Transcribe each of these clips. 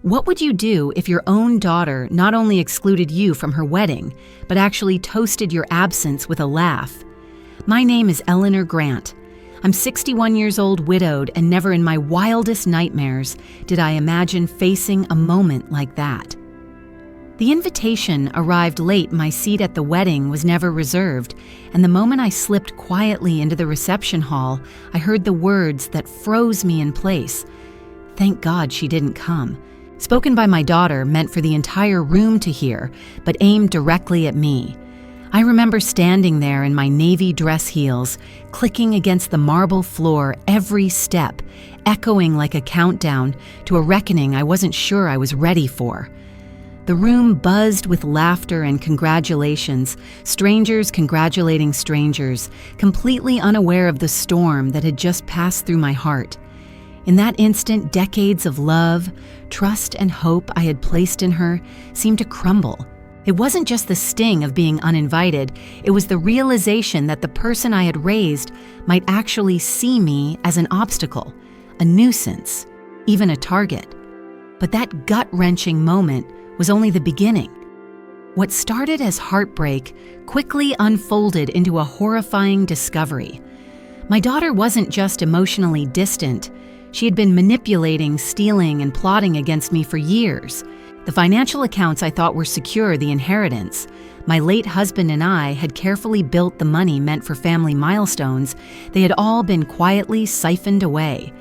What would you do if your own daughter not only excluded you from her wedding, but actually toasted your absence with a laugh? My name is Eleanor Grant. I'm 61 years old, widowed, and never in my wildest nightmares did I imagine facing a moment like that. The invitation arrived late. My seat at the wedding was never reserved, and the moment I slipped quietly into the reception hall, I heard the words that froze me in place. "Thank God she didn't come," spoken by my daughter, meant for the entire room to hear, but aimed directly at me. I remember standing there in my navy dress heels, clicking against the marble floor every step, echoing like a countdown to a reckoning I wasn't sure I was ready for. The room buzzed with laughter and congratulations, strangers congratulating strangers, completely unaware of the storm that had just passed through my heart. In that instant, decades of love, trust, and hope I had placed in her seemed to crumble. It wasn't just the sting of being uninvited, it was the realization that the person I had raised might actually see me as an obstacle, a nuisance, even a target. But that gut-wrenching moment was only the beginning. What started as heartbreak quickly unfolded into a horrifying discovery. My daughter wasn't just emotionally distant, she had been manipulating, stealing, and plotting against me for years. The financial accounts I thought were secure, the inheritance my late husband and I had carefully built, the money meant for family milestones, they had all been quietly siphoned away.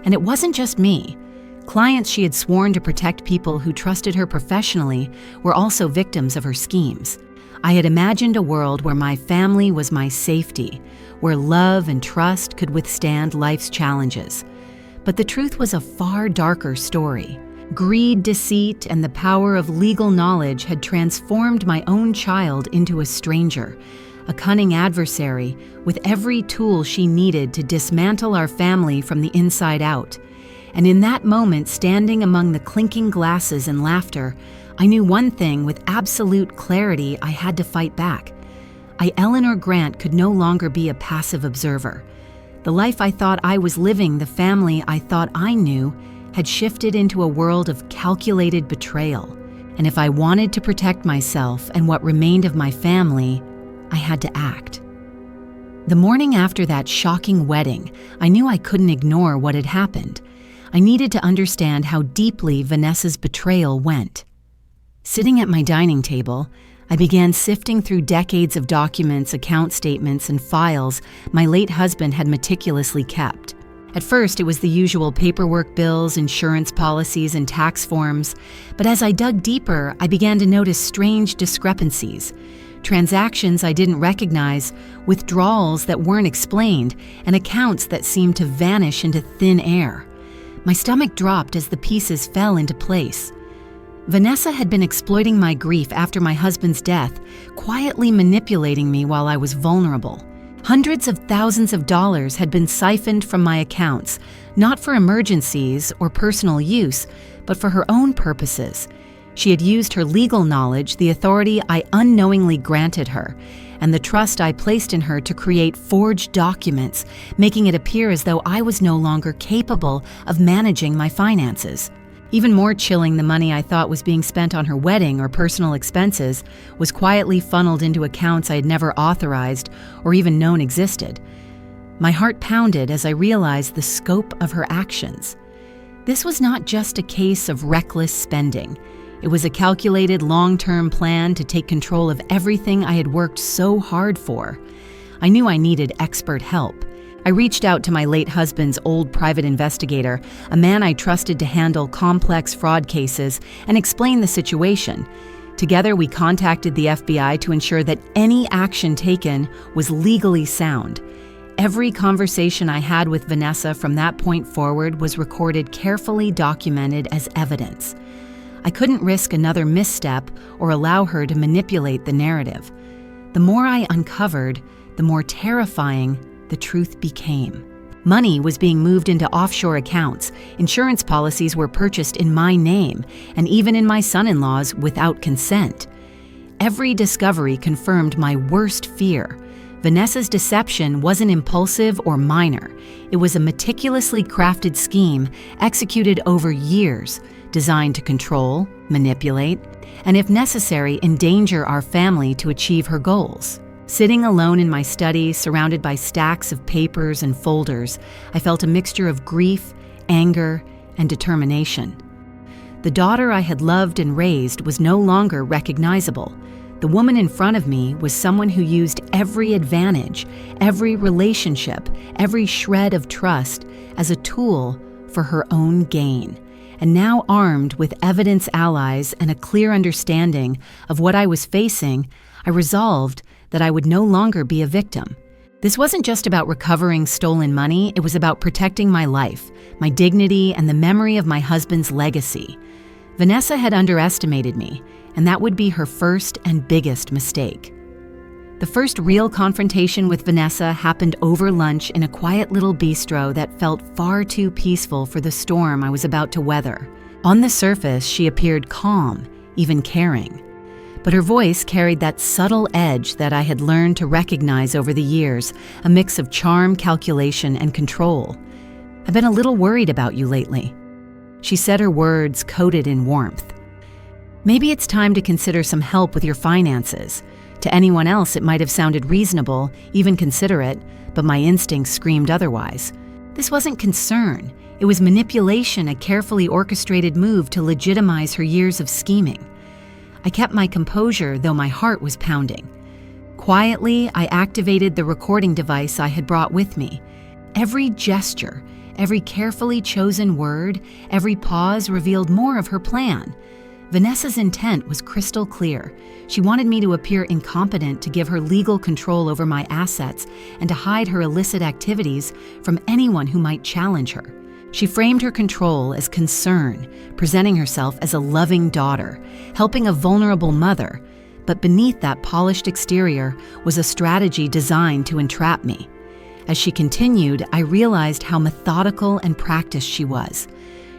And it wasn't just me. Clients she had sworn to protect, people who trusted her professionally, were also victims of her schemes. I had imagined a world where my family was my safety, where love and trust could withstand life's challenges. But the truth was a far darker story. Greed, deceit, and the power of legal knowledge had transformed my own child into a stranger, a cunning adversary with every tool she needed to dismantle our family from the inside out. And in that moment, standing among the clinking glasses and laughter, I knew one thing with absolute clarity: I had to fight back. I, Eleanor Grant, could no longer be a passive observer. The life I thought I was living, the family I thought I knew, had shifted into a world of calculated betrayal. And if I wanted to protect myself and what remained of my family, I had to act. The morning after that shocking wedding, I knew I couldn't ignore what had happened. I needed to understand how deeply Vanessa's betrayal went. Sitting at my dining table, I began sifting through decades of documents, account statements, and files my late husband had meticulously kept. At first, it was the usual paperwork, bills, insurance policies, and tax forms, but as I dug deeper, I began to notice strange discrepancies. Transactions I didn't recognize, withdrawals that weren't explained, and accounts that seemed to vanish into thin air. My stomach dropped as the pieces fell into place. Vanessa had been exploiting my grief after my husband's death, quietly manipulating me while I was vulnerable. Hundreds of thousands of dollars had been siphoned from my accounts, not for emergencies or personal use, but for her own purposes. She had used her legal knowledge, the authority I unknowingly granted her, and the trust I placed in her to create forged documents, making it appear as though I was no longer capable of managing my finances. Even more chilling, the money I thought was being spent on her wedding or personal expenses was quietly funneled into accounts I had never authorized or even known existed. My heart pounded as I realized the scope of her actions. This was not just a case of reckless spending. It was a calculated, long-term plan to take control of everything I had worked so hard for. I knew I needed expert help. I reached out to my late husband's old private investigator, a man I trusted to handle complex fraud cases, and explain the situation. Together, we contacted the FBI to ensure that any action taken was legally sound. Every conversation I had with Vanessa from that point forward was recorded, carefully documented as evidence. I couldn't risk another misstep or allow her to manipulate the narrative. The more I uncovered, the more terrifying the truth became. Money was being moved into offshore accounts, insurance policies were purchased in my name, and even in my son-in-law's without consent. Every discovery confirmed my worst fear. Vanessa's deception wasn't impulsive or minor. It was a meticulously crafted scheme executed over years designed to control, manipulate, and if necessary, endanger our family to achieve her goals. Sitting alone in my study, surrounded by stacks of papers and folders, I felt a mixture of grief, anger, and determination. The daughter I had loved and raised was no longer recognizable. The woman in front of me was someone who used every advantage, every relationship, every shred of trust as a tool for her own gain. And now, armed with evidence allies and a clear understanding of what I was facing, I resolved that I would no longer be a victim. This wasn't just about recovering stolen money, it was about protecting my life, my dignity, and the memory of my husband's legacy. Vanessa had underestimated me, and that would be her first and biggest mistake. The first real confrontation with Vanessa happened over lunch in a quiet little bistro that felt far too peaceful for the storm I was about to weather. On the surface, she appeared calm, even caring. But her voice carried that subtle edge that I had learned to recognize over the years, a mix of charm, calculation, and control. "I've been a little worried about you lately." She said, her words coated in warmth. "Maybe it's time to consider some help with your finances." To anyone else, it might have sounded reasonable, even considerate, but my instincts screamed otherwise. This wasn't concern. It was manipulation, a carefully orchestrated move to legitimize her years of scheming. I kept my composure, though my heart was pounding. Quietly, I activated the recording device I had brought with me. Every gesture, every carefully chosen word, every pause revealed more of her plan. Vanessa's intent was crystal clear. She wanted me to appear incompetent to give her legal control over my assets and to hide her illicit activities from anyone who might challenge her. She framed her control as concern, presenting herself as a loving daughter, helping a vulnerable mother. But beneath that polished exterior was a strategy designed to entrap me. As she continued, I realized how methodical and practiced she was.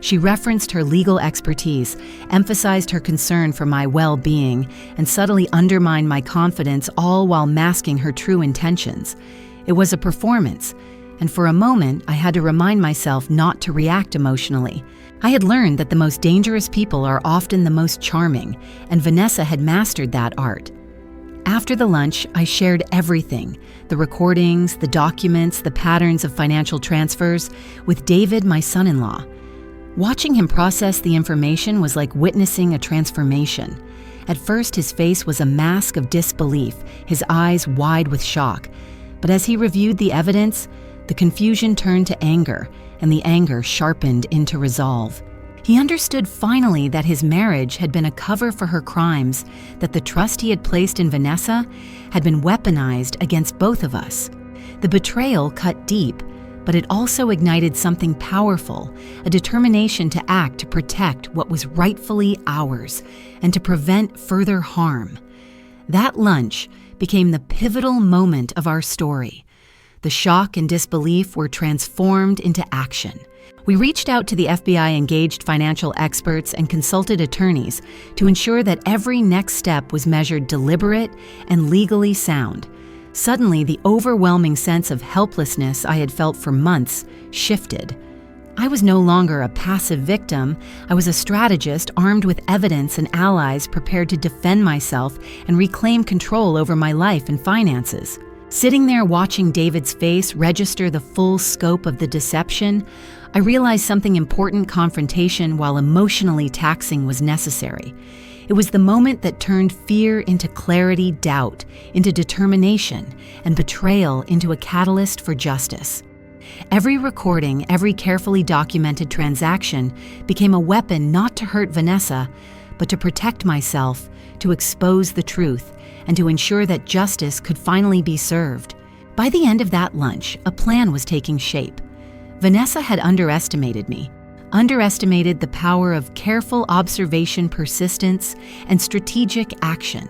She referenced her legal expertise, emphasized her concern for my well-being, and subtly undermined my confidence, all while masking her true intentions. It was a performance, and for a moment, I had to remind myself not to react emotionally. I had learned that the most dangerous people are often the most charming, and Vanessa had mastered that art. After the lunch, I shared everything, the recordings, the documents, the patterns of financial transfers, with David, my son-in-law. Watching him process the information was like witnessing a transformation. At first, his face was a mask of disbelief, his eyes wide with shock. But as he reviewed the evidence, the confusion turned to anger, and the anger sharpened into resolve. He understood finally that his marriage had been a cover for her crimes, that the trust he had placed in Vanessa had been weaponized against both of us. The betrayal cut deep, but it also ignited something powerful, a determination to act to protect what was rightfully ours and to prevent further harm. That lunch became the pivotal moment of our story. The shock and disbelief were transformed into action. We reached out to the FBI-engaged financial experts and consulted attorneys to ensure that every next step was measured deliberate and legally sound. Suddenly, the overwhelming sense of helplessness I had felt for months shifted. I was no longer a passive victim. I was a strategist armed with evidence and allies prepared to defend myself and reclaim control over my life and finances. Sitting there watching David's face register the full scope of the deception, I realized something important: confrontation, while emotionally taxing, was necessary. It was the moment that turned fear into clarity, doubt into determination, and betrayal into a catalyst for justice. Every recording, every carefully documented transaction became a weapon not to hurt Vanessa, but to protect myself, to expose the truth, and to ensure that justice could finally be served. By the end of that lunch, a plan was taking shape. Vanessa had underestimated me, underestimated the power of careful observation, persistence, and strategic action.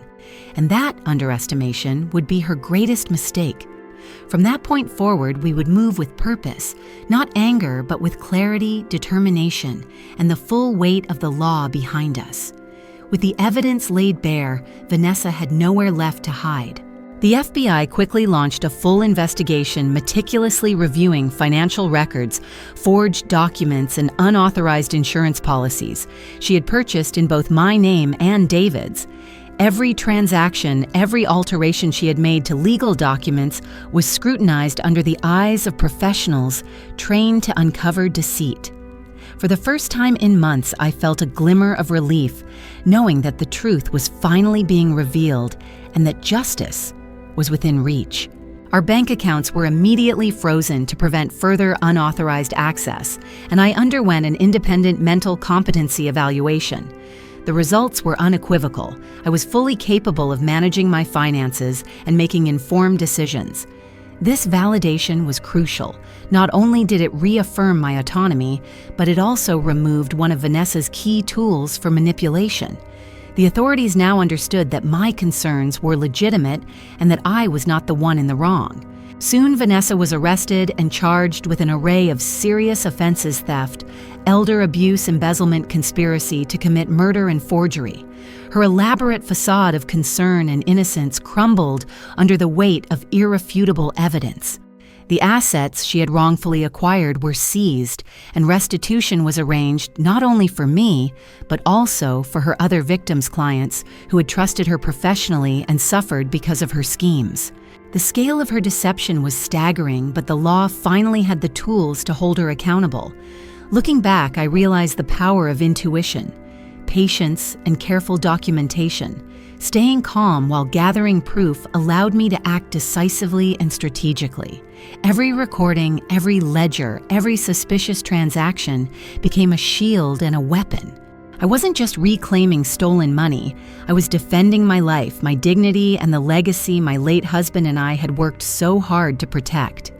And that underestimation would be her greatest mistake. From that point forward, we would move with purpose, not anger, but with clarity, determination, and the full weight of the law behind us. With the evidence laid bare, Vanessa had nowhere left to hide. The FBI quickly launched a full investigation, meticulously reviewing financial records, forged documents, and unauthorized insurance policies she had purchased in both my name and David's. Every transaction, every alteration she had made to legal documents was scrutinized under the eyes of professionals trained to uncover deceit. For the first time in months, I felt a glimmer of relief, knowing that the truth was finally being revealed and that justice was within reach. Our bank accounts were immediately frozen to prevent further unauthorized access, and I underwent an independent mental competency evaluation. The results were unequivocal. I was fully capable of managing my finances and making informed decisions. This validation was crucial. Not only did it reaffirm my autonomy, but it also removed one of Vanessa's key tools for manipulation. The authorities now understood that my concerns were legitimate and that I was not the one in the wrong. Soon, Vanessa was arrested and charged with an array of serious offenses: theft, elder abuse, embezzlement, conspiracy to commit murder, and forgery. Her elaborate facade of concern and innocence crumbled under the weight of irrefutable evidence. The assets she had wrongfully acquired were seized, and restitution was arranged not only for me, but also for her other victims' clients who had trusted her professionally and suffered because of her schemes. The scale of her deception was staggering, but the law finally had the tools to hold her accountable. Looking back, I realized the power of intuition, patience, and careful documentation. Staying calm while gathering proof allowed me to act decisively and strategically. Every recording, every ledger, every suspicious transaction became a shield and a weapon. I wasn't just reclaiming stolen money. I was defending my life, my dignity, and the legacy my late husband and I had worked so hard to protect.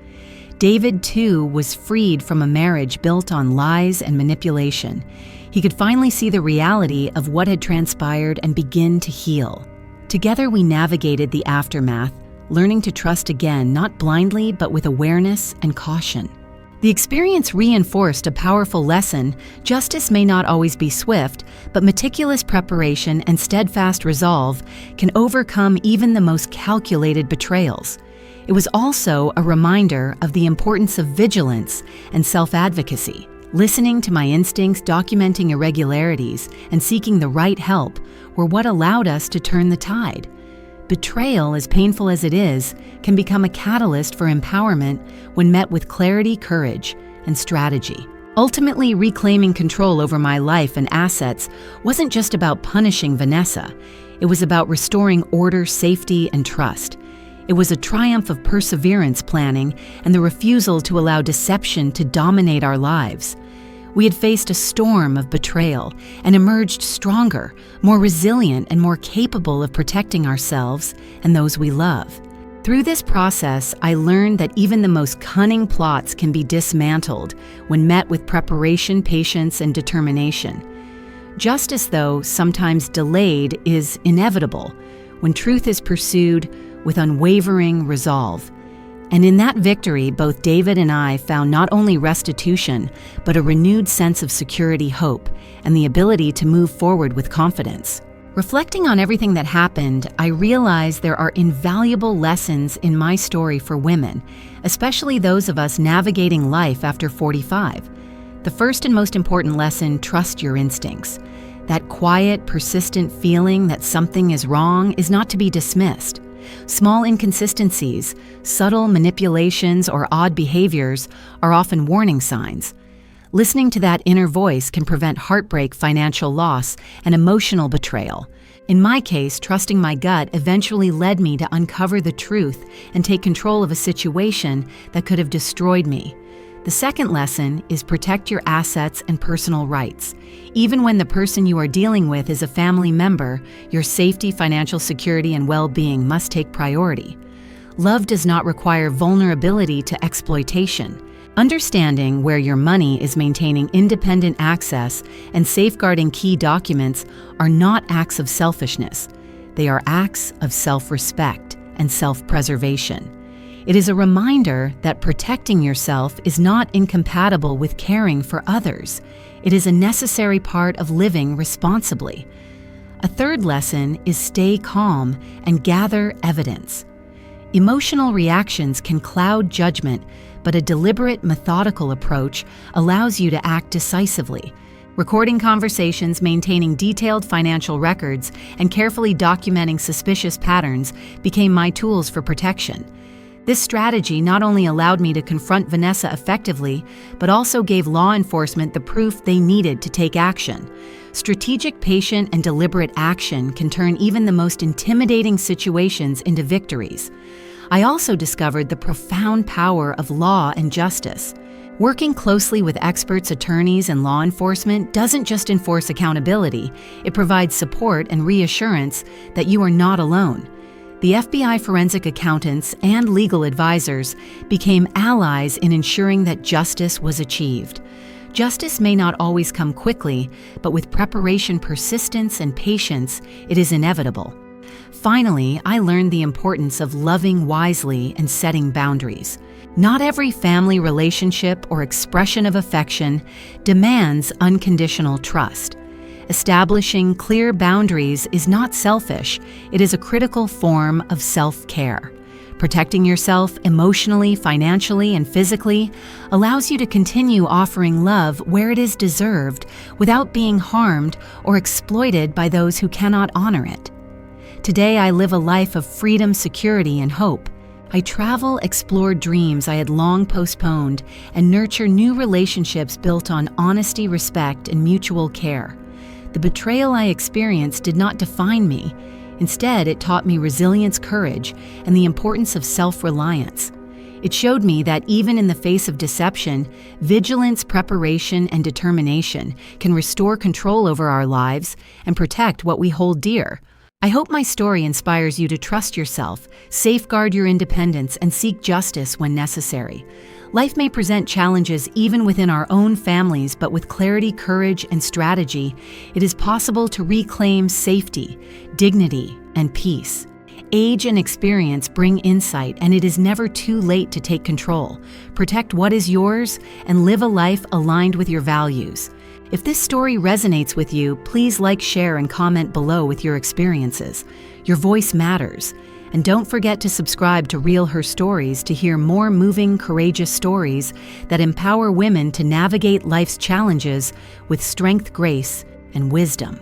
David, too, was freed from a marriage built on lies and manipulation. He could finally see the reality of what had transpired and begin to heal. Together, we navigated the aftermath, learning to trust again, not blindly, but with awareness and caution. The experience reinforced a powerful lesson. Justice may not always be swift, but meticulous preparation and steadfast resolve can overcome even the most calculated betrayals. It was also a reminder of the importance of vigilance and self-advocacy. Listening to my instincts, documenting irregularities, and seeking the right help were what allowed us to turn the tide. Betrayal, as painful as it is, can become a catalyst for empowerment when met with clarity, courage, and strategy. Ultimately, reclaiming control over my life and assets wasn't just about punishing Vanessa. It was about restoring order, safety, and trust. It was a triumph of perseverance planning and the refusal to allow deception to dominate our lives. We had faced a storm of betrayal and emerged stronger, more resilient, and more capable of protecting ourselves and those we love. Through this process, I learned that even the most cunning plots can be dismantled when met with preparation, patience, and determination. Justice, though sometimes delayed, is inevitable when truth is pursued with unwavering resolve. And in that victory, both David and I found not only restitution, but a renewed sense of security, hope, and the ability to move forward with confidence. Reflecting on everything that happened, I realized there are invaluable lessons in my story for women, especially those of us navigating life after 45. The first and most important lesson: trust your instincts. That quiet, persistent feeling that something is wrong is not to be dismissed. Small inconsistencies, subtle manipulations, or odd behaviors are often warning signs. Listening to that inner voice can prevent heartbreak, financial loss, and emotional betrayal. In my case, trusting my gut eventually led me to uncover the truth and take control of a situation that could have destroyed me. The second lesson is protect your assets and personal rights. Even when the person you are dealing with is a family member, your safety, financial security, and well-being must take priority. Love does not require vulnerability to exploitation. Understanding where your money is, maintaining independent access, and safeguarding key documents are not acts of selfishness. They are acts of self-respect and self-preservation. It is a reminder that protecting yourself is not incompatible with caring for others. It is a necessary part of living responsibly. A third lesson is stay calm and gather evidence. Emotional reactions can cloud judgment, but a deliberate, methodical approach allows you to act decisively. Recording conversations, maintaining detailed financial records, and carefully documenting suspicious patterns became my tools for protection. This strategy not only allowed me to confront Vanessa effectively, but also gave law enforcement the proof they needed to take action. Strategic, patient, and deliberate action can turn even the most intimidating situations into victories. I also discovered the profound power of law and justice. Working closely with experts, attorneys, and law enforcement doesn't just enforce accountability, it provides support and reassurance that you are not alone. The FBI forensic accountants and legal advisors became allies in ensuring that justice was achieved. Justice may not always come quickly, but with preparation, persistence, and patience, it is inevitable. Finally, I learned the importance of loving wisely and setting boundaries. Not every family relationship or expression of affection demands unconditional trust. Establishing clear boundaries is not selfish, it is a critical form of self-care. Protecting yourself emotionally, financially, and physically allows you to continue offering love where it is deserved without being harmed or exploited by those who cannot honor it. Today, I live a life of freedom, security, and hope. I travel, explore dreams I had long postponed, and nurture new relationships built on honesty, respect, and mutual care. The betrayal I experienced did not define me. Instead, it taught me resilience, courage, and the importance of self-reliance. It showed me that even in the face of deception, vigilance, preparation, and determination can restore control over our lives and protect what we hold dear. I hope my story inspires you to trust yourself, safeguard your independence, and seek justice when necessary. Life may present challenges even within our own families, but with clarity, courage, and strategy, it is possible to reclaim safety, dignity, and peace. Age and experience bring insight, and it is never too late to take control. Protect what is yours and live a life aligned with your values. If this story resonates with you, please like, share, and comment below with your experiences. Your voice matters. And don't forget to subscribe to Real Her Stories to hear more moving, courageous stories that empower women to navigate life's challenges with strength, grace, and wisdom.